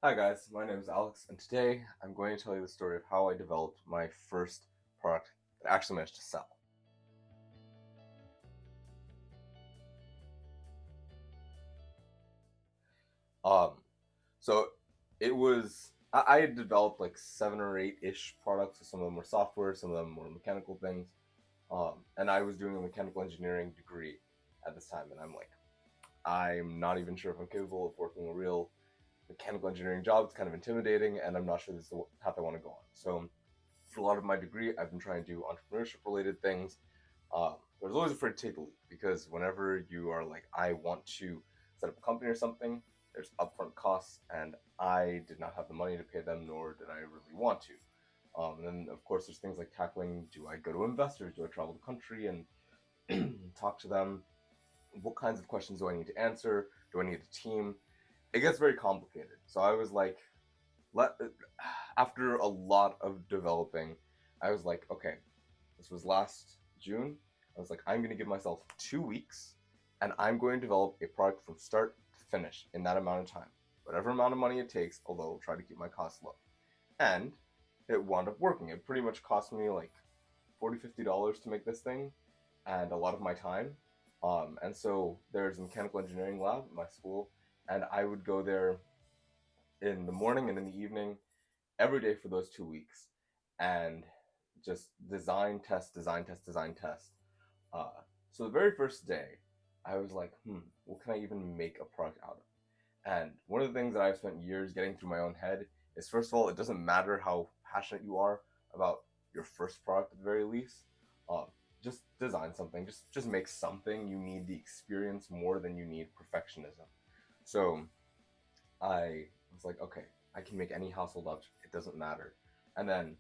Hi guys, my name is Alex, and today I'm going to tell you the story of how I developed my first product that I actually managed to sell. Um, so it was I had developed like 7 or 8-ish products. So some of them were software, some of them were mechanical things. And I was doing a mechanical engineering degree at this time, and I'm not even sure if I'm capable of working a real mechanical engineering job. It's kind of intimidating, and I'm not sure this is the path I want to go on. So for a lot of my degree, I've been trying to do entrepreneurship related things. I was always afraid to take the leap because whenever you are like, I want to set up a company or something, there's upfront costs, and I did not have the money to pay them, nor did I really want to. And then, of course, there's things like tackling: do I go to investors? Do I travel the country and talk to them? What kinds of questions do I need to answer? Do I need a team? It gets very complicated. So I was like, let after a lot of developing, I was like, okay, this was last June. I was like, I'm going to give myself 2 weeks and I'm going to develop a product from start to finish in that amount of time. Whatever amount of money it takes, although I'll try to keep my costs low. And it wound up working. It pretty much cost me like $40, $50 to make this thing and a lot of my time. And so there's a mechanical engineering lab at my school, and I would go there in the morning and in the evening every day for those 2 weeks and just design, test, design, test, design, test. Uh, so the very first day, I was like, what can I even make a product out of? And one of the things that I've spent years getting through my own head is, first of all, it doesn't matter how passionate you are about your first product at the very least. Um, just design something. Just make something. You need the experience more than you need perfectionism. So I was like, okay, I can make any household object. It doesn't matter. And then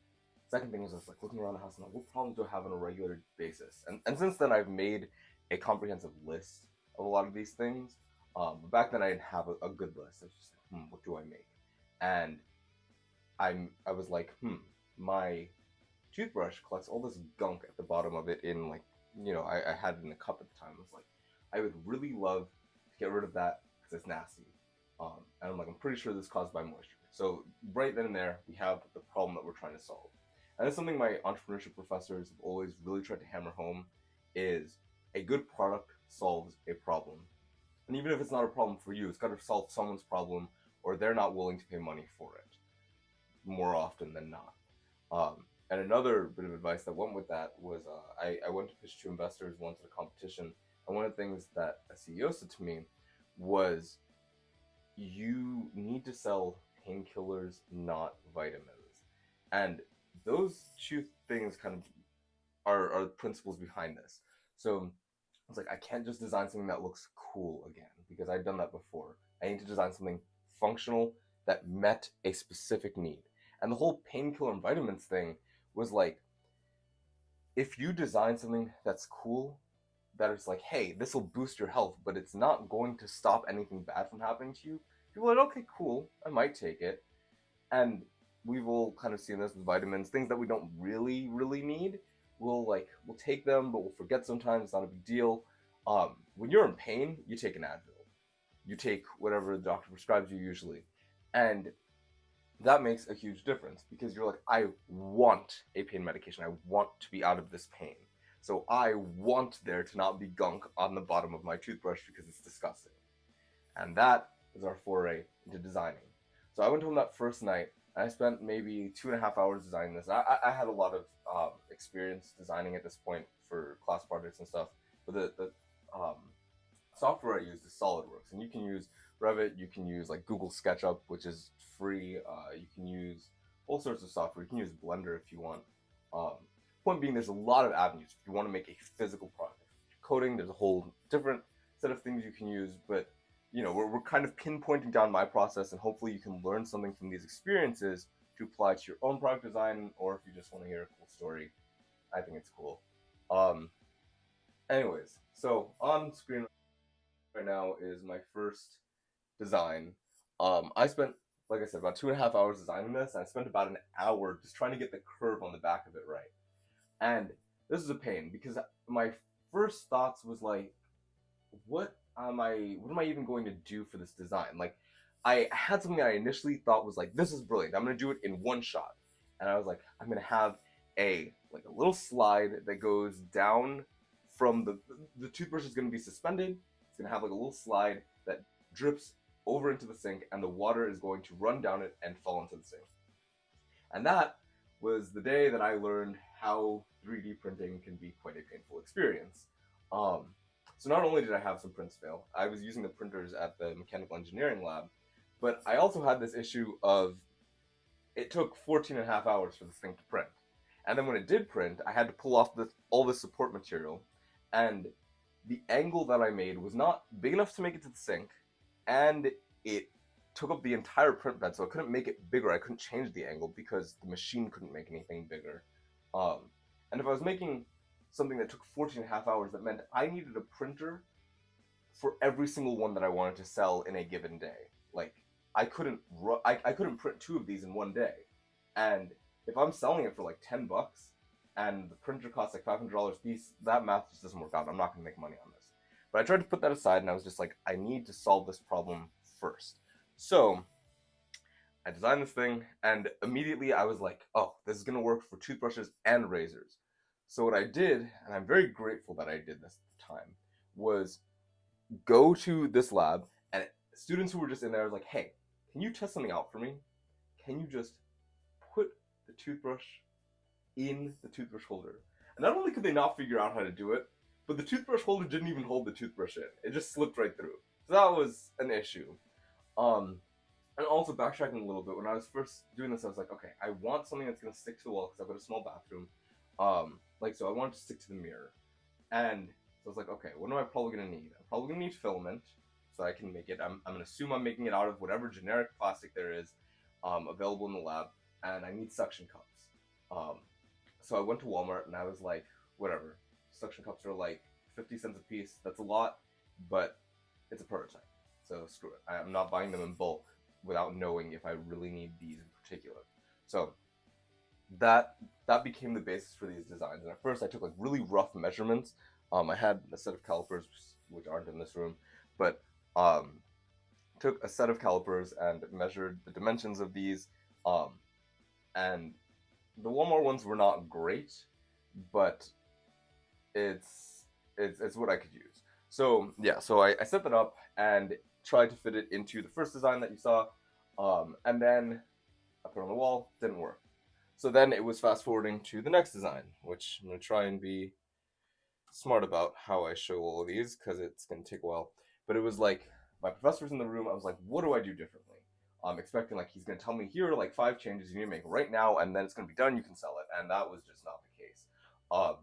second thing was just like looking around the house and like, what problems do I have on a regular basis? And since then, I've made a comprehensive list of a lot of these things. But back then, I didn't have a good list. I was just like, what do I make? And I was like, my toothbrush collects all this gunk at the bottom of it in like, I had it in a cup at the time. I was like, I would really love to get rid of that because it's nasty. And I'm like, I'm pretty sure this is caused by moisture. So right then and there, we have the problem that we're trying to solve. And that's something my entrepreneurship professors have always really tried to hammer home is a good product solves a problem. And even if it's not a problem for you, it's got to solve someone's problem or they're not willing to pay money for it more often than not. And another bit of advice that went with that was I went to pitch to investors once at a competition. And one of the things that a CEO said to me was, you need to sell painkillers, not vitamins. And those two things kind of are the principles behind this. So I was like, I can't just design something that looks cool again because I've done that before. I need to design something functional that met a specific need. And the whole painkiller and vitamins thing was like, if you design something that's cool, that is like, hey, this will boost your health, but it's not going to stop anything bad from happening to you, people are like, okay, cool, I might take it. And we've all kind of seen this with vitamins, things that we don't really need. We'll take them, but we'll forget sometimes. It's not a big deal. When you're in pain, you take an Advil. You take whatever the doctor prescribes you usually, and that makes a huge difference because you're like, I want a pain medication. I want to be out of this pain. So I want there to not be gunk on the bottom of my toothbrush because it's disgusting. And that is our foray into designing. So I went home that first night and I spent maybe 2.5 hours designing this. I had a lot of experience designing at this point for class projects and stuff. But the software I use is SolidWorks, and you can use Revit, you can use like Google SketchUp, which is free. You can use all sorts of software. You can use Blender if you want. Um, Point being, there's a lot of avenues if you want to make a physical product. Coding, there's a whole different set of things you can use, but we're kind of pinpointing down my process, and hopefully you can learn something from these experiences to apply to your own product design, or if you just want to hear a cool story, I think it's cool. Um, Anyways, so on screen right now is my first design. I spent, like I said, about 2.5 hours designing this, and I spent about an hour just trying to get the curve on the back of it right. And this is a pain because my first thoughts was like, what am I even going to do for this design? Like, I had something I initially thought was like, this is brilliant. I'm gonna do it in one shot, and I was like, I'm gonna have a little slide that goes down from the toothbrush is gonna be suspended. It's gonna have like a little slide that drips over into the sink, and the water is going to run down it and fall into the sink. And that was the day that I learned how 3D printing can be quite a painful experience. Um, so not only did I have some prints fail, I was using the printers at the mechanical engineering lab, but I also had this issue of it took 14 and a half hours for this thing to print. And then when it did print, I had to pull off all this support material, and the angle that I made was not big enough to make it to the sink, and it took up the entire print bed, so I couldn't make it bigger. I couldn't change the angle because the machine couldn't make anything bigger. Um, and if I was making something that took 14 and a half hours, that meant I needed a printer for every single one that I wanted to sell in a given day. Like I couldn't print two of these in one day, and if I'm selling it for like $10 and the printer costs like $500 a piece, that math just doesn't work out. I'm not gonna make money on this. But I tried to put that aside, and I was just like, I need to solve this problem first. So I designed this thing, and immediately I was like, oh, this is gonna work for toothbrushes and razors. So what I did, and I'm very grateful that I did this at the time, was go to this lab, and students who were just in there was like, hey, can you test something out for me? Can you just put the toothbrush in the toothbrush holder? And not only could they not figure out how to do it, but the toothbrush holder didn't even hold the toothbrush in. It just slipped right through. So that was an issue. Um, and also backtracking a little bit, when I was first doing this, I was like, okay, I want something that's gonna stick to the wall because I've got a small bathroom. So I wanted to stick to the mirror. And so I was like, okay, what am I probably gonna need? I'm probably gonna need filament, so I can make it. I'm gonna assume I'm making it out of whatever generic plastic there is available in the lab, and I need suction cups. Um, so I went to Walmart and I was like, whatever. Suction cups are like 50 cents a piece. That's a lot, but it's a prototype. So screw it. I'm not buying them in bulk without knowing if I really need these in particular. So that became the basis for these designs. And at first I took like really rough measurements. I had a set of calipers which aren't in this room, but um, took a set of calipers and measured the dimensions of these. And the Walmart ones were not great, but it's what I could use. So yeah, so I set that up and tried to fit it into the first design that you saw, and then I put it on the wall. Didn't work. So then it was fast forwarding to the next design, which I'm gonna try and be smart about how I show all of these because it's gonna take a while. But it was like my professor's in the room. I was like, what do I do differently? I'm expecting like he's gonna tell me here are like 5 changes you need to make right now, and then it's gonna be done. You can sell it, and that was just not the case. Um,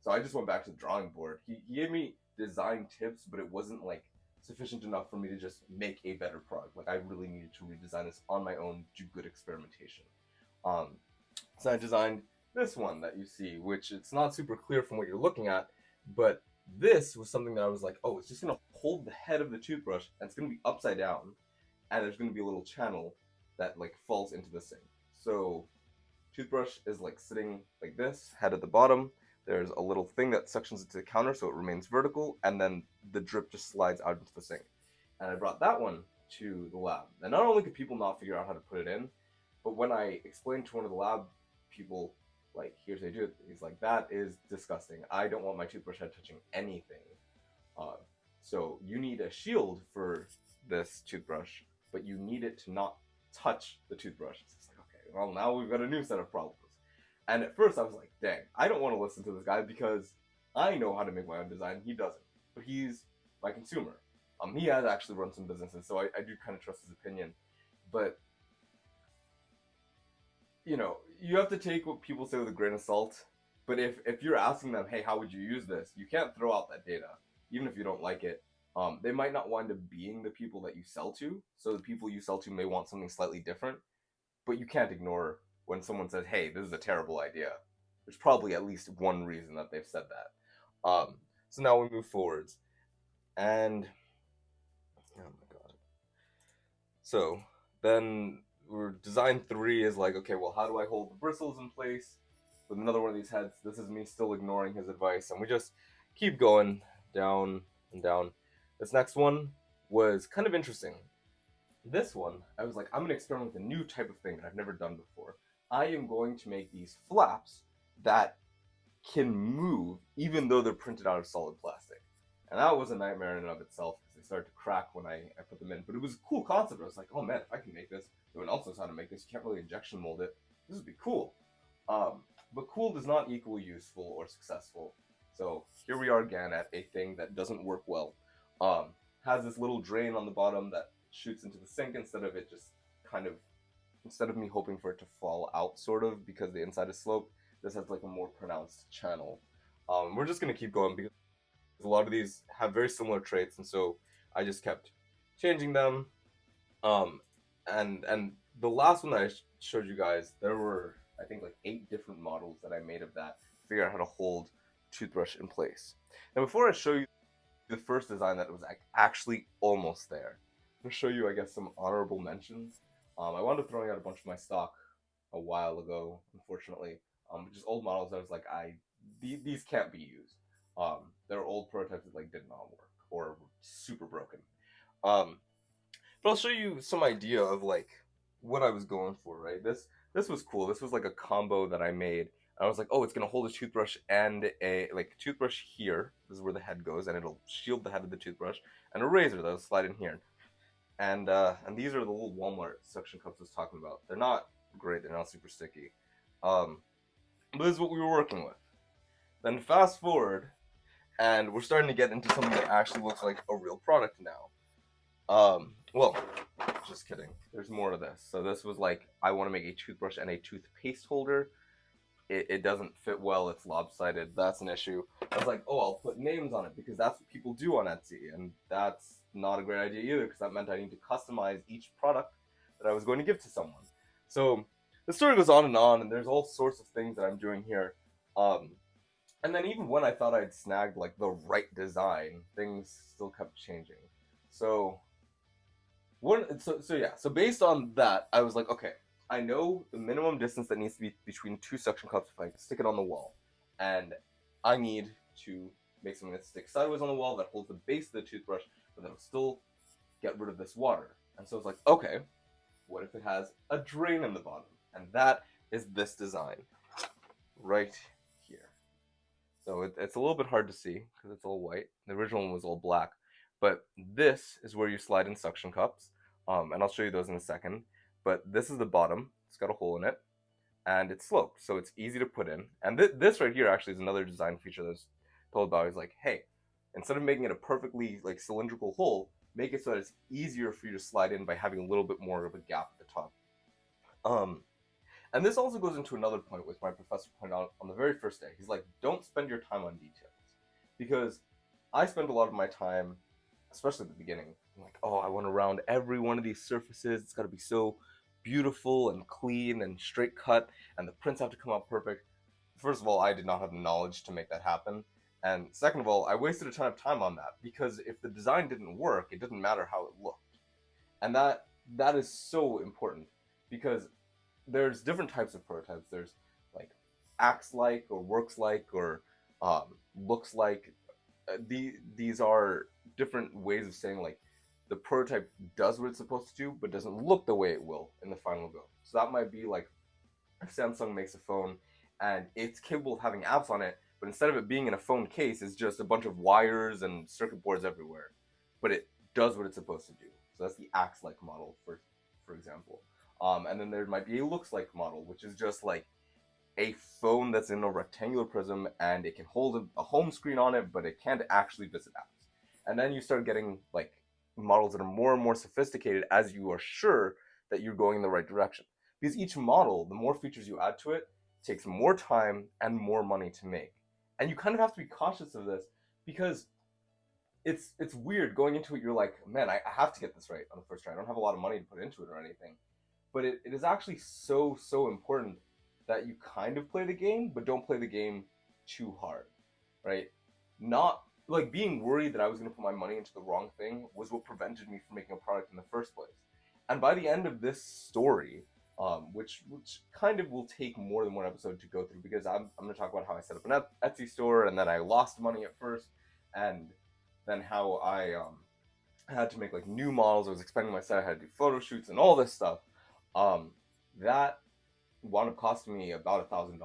so I just went back to the drawing board. He gave me design tips, but it wasn't like sufficient enough for me to just make a better product. Like I really needed to redesign this on my own, do good experimentation. Um, so I designed this one that you see, which it's not super clear from what you're looking at, but this was something that I was like, oh, it's just gonna hold the head of the toothbrush, and it's gonna be upside down, and there's gonna be a little channel that like falls into the sink. So toothbrush is like sitting like this, head at the bottom. There's a little thing that suctions it to the counter so it remains vertical, and then the drip just slides out into the sink. And I brought that one to the lab. And not only could people not figure out how to put it in, but when I explained to one of the lab people, like, here's how you do it, he's like, that is disgusting. I don't want my toothbrush head touching anything. So you need a shield for this toothbrush, but you need it to not touch the toothbrush. It's like, okay, well, now we've got a new set of problems. And at first I was like, dang, I don't want to listen to this guy because I know how to make my own design. He doesn't. But he's my consumer. He has actually run some businesses, so I do kind of trust his opinion. But, you have to take what people say with a grain of salt. But if you're asking them, hey, how would you use this? You can't throw out that data, even if you don't like it. They might not wind up being the people that you sell to. So the people you sell to may want something slightly different. But you can't ignore when someone says, hey, this is a terrible idea. There's probably at least one reason that they've said that. So now we move forwards. And, oh my god. So then design 3 is like, okay, well, how do I hold the bristles in place with another one of these heads? This is me still ignoring his advice. And we just keep going down and down. This next one was kind of interesting. This one, I was like, I'm gonna experiment with a new type of thing that I've never done before. I am going to make these flaps that can move even though they're printed out of solid plastic. And that was a nightmare in and of itself because they started to crack when I put them in. But it was a cool concept. I was like, oh man, if I can make this, no one else knows how to make this. You can't really injection mold it. This would be cool. But cool does not equal useful or successful. So here we are again at a thing that doesn't work well. Um, has this little drain on the bottom that shoots into the sink instead of it just kind of, instead of me hoping for it to fall out sort of because the inside is sloped, this has like a more pronounced channel. We're just gonna keep going because a lot of these have very similar traits, and so I just kept changing them. Um, and the last one that I showed you guys, there were I think like 8 different models that I made of that to figure out how to hold toothbrush in place. Now before I show you the first design that was actually almost there, I'm gonna show you I guess some honorable mentions. I wound up throwing out a bunch of my stock a while ago, unfortunately, just old models. I was like, these can't be used. There were old prototypes that like did not work or were super broken. Um, but I'll show you some idea of like what I was going for. Right, this was cool. This was like a combo that I made. I was like, oh, it's gonna hold a toothbrush and a like toothbrush here. This is where the head goes, and it'll shield the head of the toothbrush, and a razor that'll slide in here. And these are the little Walmart suction cups I was talking about. They're not great. They're not super sticky. Um, but this is what we were working with. Then fast forward, and we're starting to get into something that actually looks like a real product now. Well, just kidding. There's more to this. So this was like, I want to make a toothbrush and a toothpaste holder. It doesn't fit well. It's lopsided. That's an issue. I was like, oh, I'll put names on it because that's what people do on Etsy, and that's not a great idea either because that meant I need to customize each product that I was going to give to someone. So the story goes on, and there's all sorts of things that I'm doing here. Um, and then even when I thought I'd snagged like the right design, things still kept changing. So so based on that, I was like, okay, I know the minimum distance that needs to be between 2 suction cups if I stick it on the wall, and I need to make something that sticks sideways on the wall that holds the base of the toothbrush, but that'll still get rid of this water. And so it's like, okay, what if it has a drain in the bottom? And that is this design right here. So it's a little bit hard to see because it's all white. The original one was all black. But this is where you slide in suction cups. And I'll show you those in a second. But this is the bottom. It's got a hole in it. And it's sloped, so it's easy to put in. And this right here actually is another design feature that's told about. Is like, hey, instead of making it a perfectly like cylindrical hole, make it so that it's easier for you to slide in by having a little bit more of a gap at the top. Um, and this also goes into another point which my professor pointed out on the very first day. He's like, don't spend your time on details. Because I spend a lot of my time, especially at the beginning, I'm like, oh, I want to round every one of these surfaces. It's got to be so beautiful and clean and straight cut, and the prints have to come out perfect. First of all, I did not have the knowledge to make that happen. And second of all, I wasted a ton of time on that because if the design didn't work, it didn't matter how it looked. And that is so important because there's different types of prototypes. There's like acts like or works like or looks like. These are different ways of saying like the prototype does what it's supposed to do, but doesn't look the way it will in the final go. So that might be like if Samsung makes a phone and it's capable of having apps on it, but instead of it being in a phone case, it's just a bunch of wires and circuit boards everywhere. But it does what it's supposed to do. So that's the acts like model, for example. And then there might be a looks like model, which is just like a phone that's in a rectangular prism and it can hold a home screen on it, but it can't actually visit apps. And then you start getting like models that are more and more sophisticated as you are sure that you're going in the right direction. Because each model, the more features you add to it, takes more time and more money to make. And you kind of have to be cautious of this because it's weird going into it. You're like, man, I have to get this right on the first try. I don't have a lot of money to put into it or anything. But it is actually so important that you kind of play the game, but don't play the game too hard, right? Not like being worried that I was going to put my money into the wrong thing was what prevented me from making a product in the first place. And by the end of this story, which kind of will take more than one episode to go through because I'm going to talk about how I set up an Etsy store and then I lost money at first, and then how I I had to make like new models. I was expanding my set. I had to do photo shoots and all this stuff. Um, that wound up costing me about $1,000,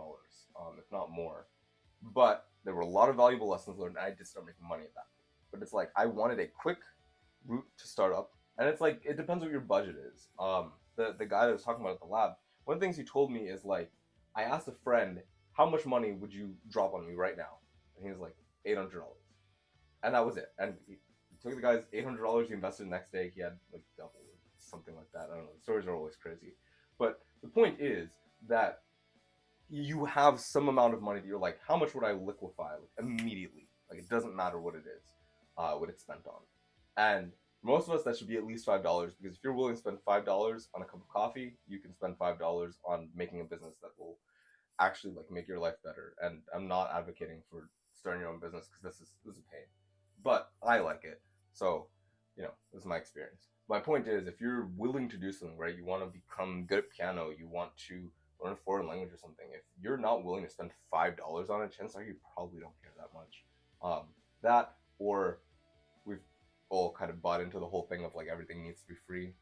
if not more. But there were a lot of valuable lessons learned, and I did start making money at that. But it's like I wanted a quick route to start up, and it's like it depends what your budget is. The guy that was talking about at the lab, one of the things he told me is like, I asked a friend, how much money would you drop on me right now, and he was like $800, and that was it. And he took the guy's $800. He invested the next day. He had like double or something like that. I don't know. The stories are always crazy, but the point is that you have some amount of money that you're like, how much would I liquefy like immediately? Like it doesn't matter what it is, what it's spent on. And for most of us, that should be at least $5 because if you're willing to spend $5 on a cup of coffee, you can spend $5 on making a business that will actually like make your life better. And I'm not advocating for starting your own business because this is a pain, but I like it. So, this is my experience. My point is, if you're willing to do something, right, you want to become good at piano, you want to learn a foreign language or something. If you're not willing to spend $5 on it, chances are you probably don't care that much. That or we've all kind of bought into the whole thing of like everything needs to be free.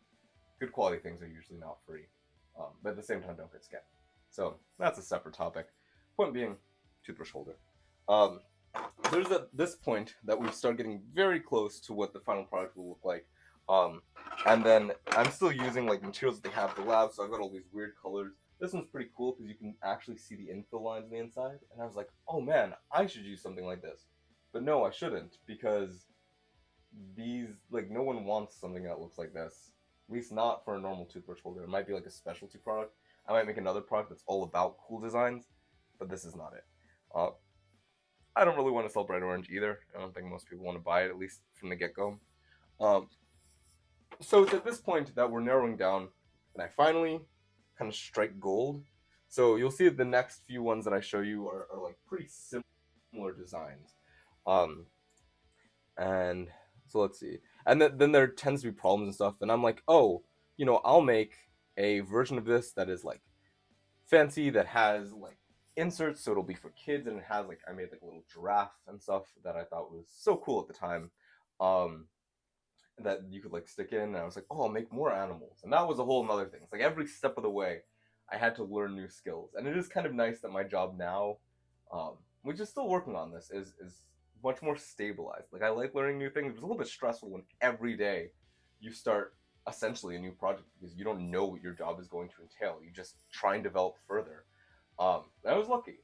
Good quality things are usually not free, but at the same time, don't get scammed. So that's a separate topic. Point being, toothbrush holder. Um, there's at this point that we start getting very close to what the final product will look like. Um, and then I'm still using like materials that they have at the lab, so I've got all these weird colors. This one's pretty cool because you can actually see the infill lines on the inside. And I was like, oh man, I should use something like this. But no, I shouldn't because these like no one wants something that looks like this. At least not for a normal toothbrush holder. It might be like a specialty product. I might make another product that's all about cool designs, but this is not it. Uh, I don't really want to sell bright orange either. I don't think most people want to buy it, at least from the get go. Um, so it's at this point that we're narrowing down, and I finally kind of strike gold. So you'll see the next few ones that I show you are like pretty similar designs. Um, and so let's see. And then there tends to be problems and stuff. And I'm like, oh, I'll make a version of this that is like fancy, that has like inserts, so it'll be for kids, and it has like I made like a little giraffe and stuff that I thought was so cool at the time. Um, that you could like stick in, and I was like, oh, I'll make more animals, and that was a whole another thing. It's like every step of the way, I had to learn new skills, and it is kind of nice that my job now, which is still working on this, is much more stabilized. Like I like learning new things. It was a little bit stressful when every day you start essentially a new project because you don't know what your job is going to entail. You just try and develop further. I was lucky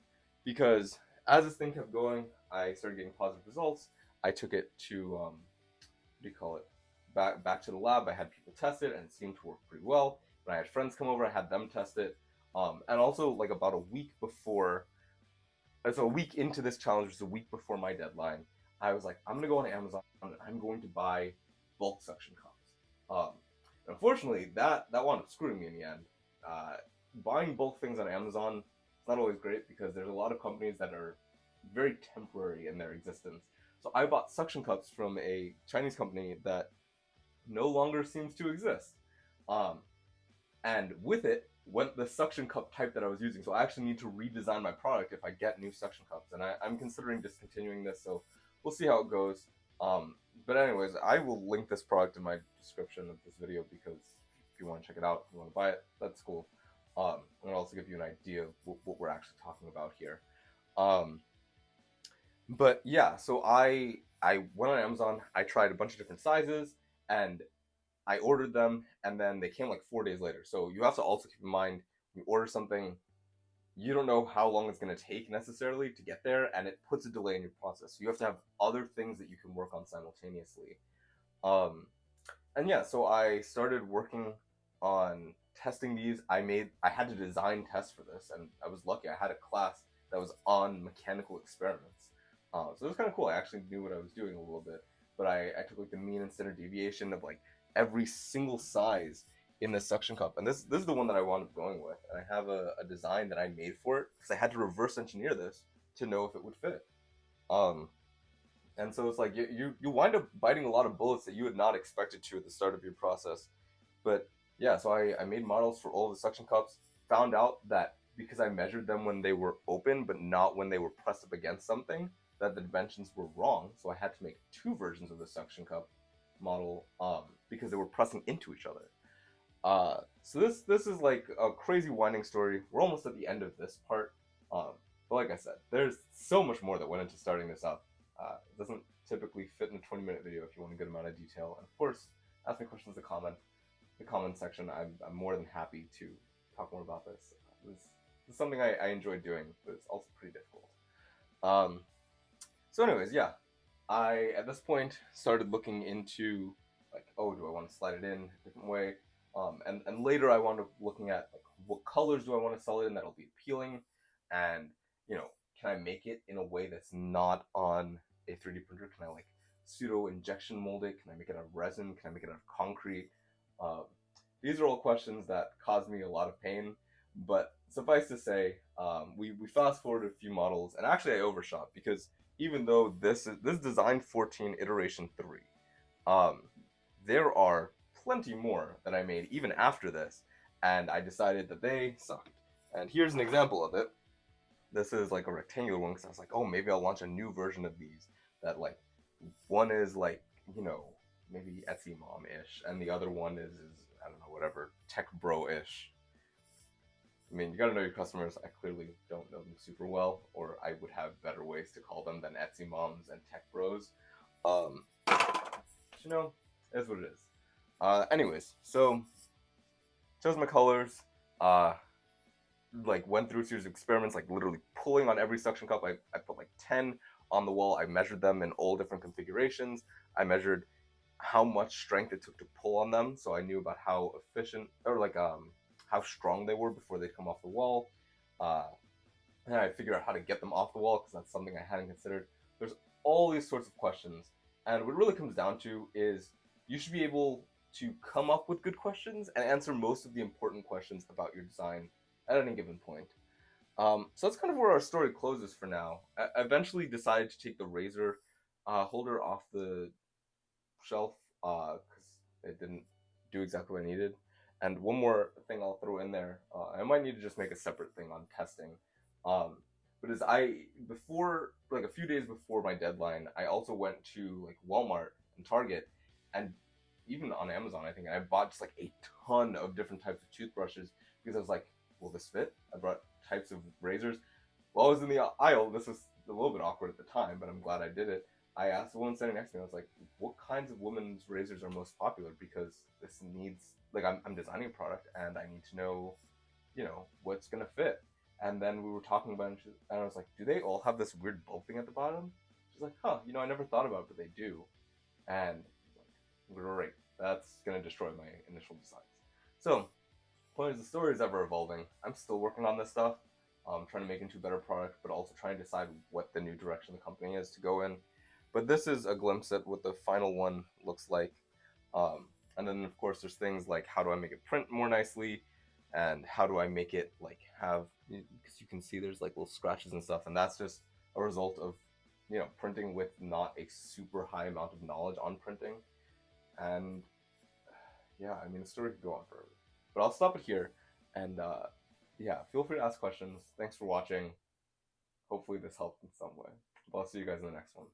because as this thing kept going, I started getting positive results. I took it to what do you call it? Back to the lab. I had people test it, and it seemed to work pretty well. When I had friends come over, I had them test it. And also like about a week before, so a week into this challenge, was a week before my deadline. I was like, I'm gonna go on Amazon and I'm going to buy bulk suction cups. Unfortunately, that wound up screwing me in the end. Uh, Buying bulk things on Amazon is not always great because there's a lot of companies that are very temporary in their existence. So I bought suction cups from a Chinese company that no longer seems to exist. Um, and with it went the suction cup type that I was using. So I actually need to redesign my product if I get new suction cups, and I'm considering discontinuing this. So we'll see how it goes. But anyways, I will link this product in my description of this video because if you want to check it out, if you want to buy it, that's cool. And I'll also give you an idea of what we're actually talking about here. Um, but yeah, so I went on Amazon. I tried a bunch of different sizes, and I ordered them, and then they came like 4 days later. So you have to also keep in mind, when you order something, you don't know how long it's going to take necessarily to get there, and it puts a delay in your process. So you have to have other things that you can work on simultaneously. Um, and yeah, so I started working on testing these. I had to design tests for this, and I was lucky. I had a class that was on mechanical experiments. So it was kind of cool. I actually knew what I was doing a little bit, but I took like the mean and standard deviation of like every single size in this suction cup, and this is the one that I wound up going with. And I have a design that I made for it because I had to reverse engineer this to know if it would fit. Um, and so it's like you wind up biting a lot of bullets that you had not expected to at the start of your process. But yeah, so I made models for all the suction cups. Found out that because I measured them when they were open, but not when they were pressed up against something, that the dimensions were wrong. So I had to make two versions of the suction cup. model because they were pressing into each other. So this is like a crazy winding story. We're almost at the end of this part. Um, but like I said, there's so much more that went into starting this up. It doesn't typically fit in a 20-minute video if you want a good amount of detail. And of course, ask me questions in the comment section. I'm more than happy to talk more about this. This is something I enjoy doing, but it's also pretty difficult. Um, so anyways, yeah, I at this point started looking into like, oh, do I want to slide it in a different way? And later I wound up looking at like what colors do I want to sell it in that'll be appealing, and can I make it in a way that's not on a 3D printer? Can I like pseudo injection mold it? Can I make it out of resin? Can I make it out of concrete? Um, these are all questions that caused me a lot of pain, but suffice to say, we fast forwarded a few models, and actually I overshot because even though this design 14 iteration 3, um, there are plenty more that I made even after this, and I decided that they sucked. And here's an example of it. This is like a rectangular one because I was like, oh, maybe I'll launch a new version of these that like one is like maybe Etsy mom ish, and the other one is I don't know, whatever, tech bro ish. I mean, you gotta know your customers. I clearly don't know them super well, or I would have better ways to call them than Etsy moms and tech bros. Um, you know, is what it is. Anyways, so chose my colors. Uh, like went through a series of experiments, like literally pulling on every suction cup. I put like 10 on the wall. I measured them in all different configurations. I measured how much strength it took to pull on them, so I knew about how efficient or like how strong they were before they come off the wall. Uh, and I figured out how to get them off the wall because that's something I hadn't considered. There's all these sorts of questions, and what it really comes down to is you should be able to come up with good questions and answer most of the important questions about your design at any given point. So that's kind of where our story closes for now. I eventually decided to take the razor holder off the shelf because it didn't do exactly what I needed. And one more thing I'll throw in there, I might need to just make a separate thing on testing. Um, but as before, like a few days before my deadline, I also went to like Walmart and Target, and even on Amazon, I think, and I bought just like a ton of different types of toothbrushes because I was like, will this fit? I brought types of razors. While I was in the aisle, this was a little bit awkward at the time, but I'm glad I did it. I asked the woman standing next to me, I was like, what kinds of women's razors are most popular? Because this needs, like, I'm designing a product and I need to know, what's going to fit. And then we were talking about it, and I was like, do they all have this weird bulb thing at the bottom? She's like, huh, I never thought about it, but they do. And I was like, great, that's going to destroy my initial designs. So, point is, the story is ever evolving. I'm still working on this stuff, trying to make it into a better product, but also trying to decide what the new direction the company is to go in. But this is a glimpse at what the final one looks like. And then, of course, there's things like how do I make it print more nicely, and how do I make it like have, because you can see there's like little scratches and stuff, and that's just a result of printing with not a super high amount of knowledge on printing. And yeah, I mean, the story could go on forever. But I'll stop it here. And yeah, feel free to ask questions. Thanks for watching. Hopefully this helped in some way. But I'll see you guys in the next one.